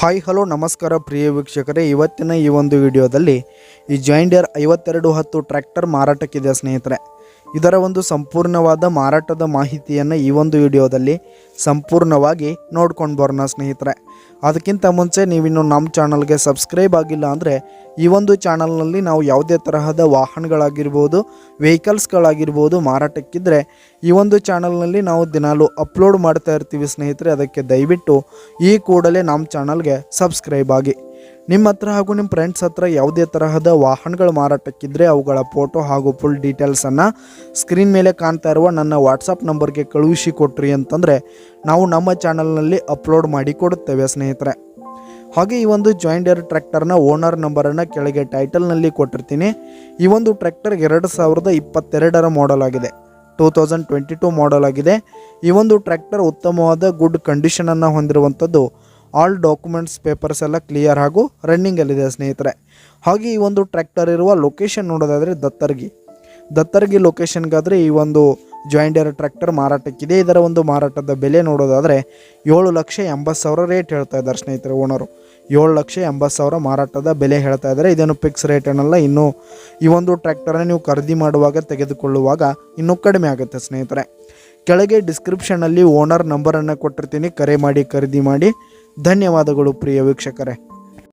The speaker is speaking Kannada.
ಹಾಯ್ ಹಲೋ ನಮಸ್ಕಾರ ಪ್ರಿಯ ವೀಕ್ಷಕರೇ, ಇವತ್ತಿನ ಈ ಒಂದು ವಿಡಿಯೋದಲ್ಲಿ ಈ ಜಾಯಿಂಟ್ ಡೀರ್ 5210 ಟ್ರ್ಯಾಕ್ಟರ್ ಮಾರಾಟಕ್ಕಿದೆ ಸ್ನೇಹಿತರೆ. ಇದರ ಒಂದು ಸಂಪೂರ್ಣವಾದ ಮಾರಾಟದ ಮಾಹಿತಿಯನ್ನು ಈ ಒಂದು ವಿಡಿಯೋದಲ್ಲಿ ಸಂಪೂರ್ಣವಾಗಿ ನೋಡ್ಕೊಂಡು ಬರೋಣ ಸ್ನೇಹಿತರೆ. ಅದಕ್ಕಿಂತ ಮುಂಚೆ ನೀವಿನ್ನು ನಮ್ಮ ಚಾನಲ್ಗೆ ಸಬ್ಸ್ಕ್ರೈಬ್ ಆಗಿಲ್ಲ ಅಂದರೆ ಈ ಒಂದು ಚಾನಲ್ನಲ್ಲಿ ನಾವು ಯಾವುದೇ ತರಹದ ವಾಹನಗಳಾಗಿರ್ಬೋದು, ವೆಹಿಕಲ್ಸ್ಗಳಾಗಿರ್ಬೋದು ಮಾರಾಟಕ್ಕಿದ್ದರೆ ಈ ಒಂದು ಚಾನಲ್ನಲ್ಲಿ ನಾವು ದಿನಾಲೂ ಅಪ್ಲೋಡ್ ಮಾಡ್ತಾ ಇರ್ತೀವಿ ಸ್ನೇಹಿತರೆ. ಅದಕ್ಕೆ ದಯವಿಟ್ಟು ಈ ಕೂಡಲೇ ನಮ್ಮ ಚಾನಲ್ಗೆ ಸಬ್ಸ್ಕ್ರೈಬ್ ಆಗಿ. ನಿಮ್ಮ ಹತ್ರ ಹಾಗೂ ನಿಮ್ಮ ಫ್ರೆಂಡ್ಸ್ ಹತ್ರ ಯಾವುದೇ ತರಹದ ವಾಹನಗಳು ಮಾರಾಟಕ್ಕಿದ್ದರೆ ಅವುಗಳ ಫೋಟೋ ಹಾಗೂ ಫುಲ್ ಡೀಟೇಲ್ಸನ್ನು ಸ್ಕ್ರೀನ್ ಮೇಲೆ ಕಾಣ್ತಾ ಇರುವ ನನ್ನ ವಾಟ್ಸಪ್ ನಂಬರ್ಗೆ ಕಳುಹಿಸಿ ಕೊಟ್ರಿ ಅಂತಂದರೆ ನಾವು ನಮ್ಮ ಚಾನಲ್ನಲ್ಲಿ ಅಪ್ಲೋಡ್ ಮಾಡಿ ಕೊಡುತ್ತೇವೆ ಸ್ನೇಹಿತರೆ. ಹಾಗೆ ಈ ಒಂದು ಜಾಯಿಂಟ್ ಡೀರ್ ಟ್ರ್ಯಾಕ್ಟರ್ನ ಓನರ್ ನಂಬರನ್ನು ಕೆಳಗೆ ಟೈಟಲ್ನಲ್ಲಿ ಕೊಟ್ಟಿರ್ತೀನಿ. ಈ ಒಂದು ಟ್ರ್ಯಾಕ್ಟರ್ 2022ರ ಮಾಡೆಲ್ ಆಗಿದೆ, 2022 ಮಾಡೆಲ್ ಆಗಿದೆ. ಈ ಒಂದು ಟ್ರ್ಯಾಕ್ಟರ್ ಉತ್ತಮವಾದ ಗುಡ್ ಕಂಡೀಷನನ್ನು ಹೊಂದಿರುವಂಥದ್ದು. ಆಲ್ ಡಾಕ್ಯುಮೆಂಟ್ಸ್ ಪೇಪರ್ಸ್ ಎಲ್ಲ ಕ್ಲಿಯರ್ ಹಾಗೂ ರನ್ನಿಂಗಲ್ಲಿದೆ ಸ್ನೇಹಿತರೆ. ಹಾಗೆ ಈ ಒಂದು ಟ್ರ್ಯಾಕ್ಟರ್ ಇರುವ ಲೊಕೇಶನ್ ನೋಡೋದಾದರೆ ದತ್ತರ್ಗಿ ಲೊಕೇಶನ್ಗಾದರೆ ಈ ಒಂದು ಜಾಯಿಂಟ್ ಡೀರ್ ಟ್ರ್ಯಾಕ್ಟರ್ ಮಾರಾಟಕ್ಕಿದೆ. ಇದರ ಒಂದು ಮಾರಾಟದ ಬೆಲೆ ನೋಡೋದಾದರೆ 7,80,000 ರೇಟ್ ಹೇಳ್ತಾ ಇದ್ದಾರೆ ಸ್ನೇಹಿತರೆ. ಓನರು 7,80,000 ಮಾರಾಟದ ಬೆಲೆ ಹೇಳ್ತಾ ಇದ್ದಾರೆ. ಇದೇನು ಫಿಕ್ಸ್ ರೇಟ್ ಏನಲ್ಲ. ಇನ್ನು ಈ ಒಂದು ಟ್ರ್ಯಾಕ್ಟರ್ನ ನೀವು ಖರೀದಿ ಮಾಡುವಾಗ ತೆಗೆದುಕೊಳ್ಳುವಾಗ ಇನ್ನೂ ಕಡಿಮೆ ಆಗುತ್ತೆ ಸ್ನೇಹಿತರೆ. ಕೆಳಗೆ ಡಿಸ್ಕ್ರಿಪ್ಷನಲ್ಲಿ ಓನರ್ ನಂಬರನ್ನು ಕೊಟ್ಟಿರ್ತೀನಿ, ಕರೆ ಮಾಡಿ ಖರೀದಿ ಮಾಡಿ. ಧನ್ಯವಾದಗಳು ಪ್ರಿಯ ವೀಕ್ಷಕರೇ.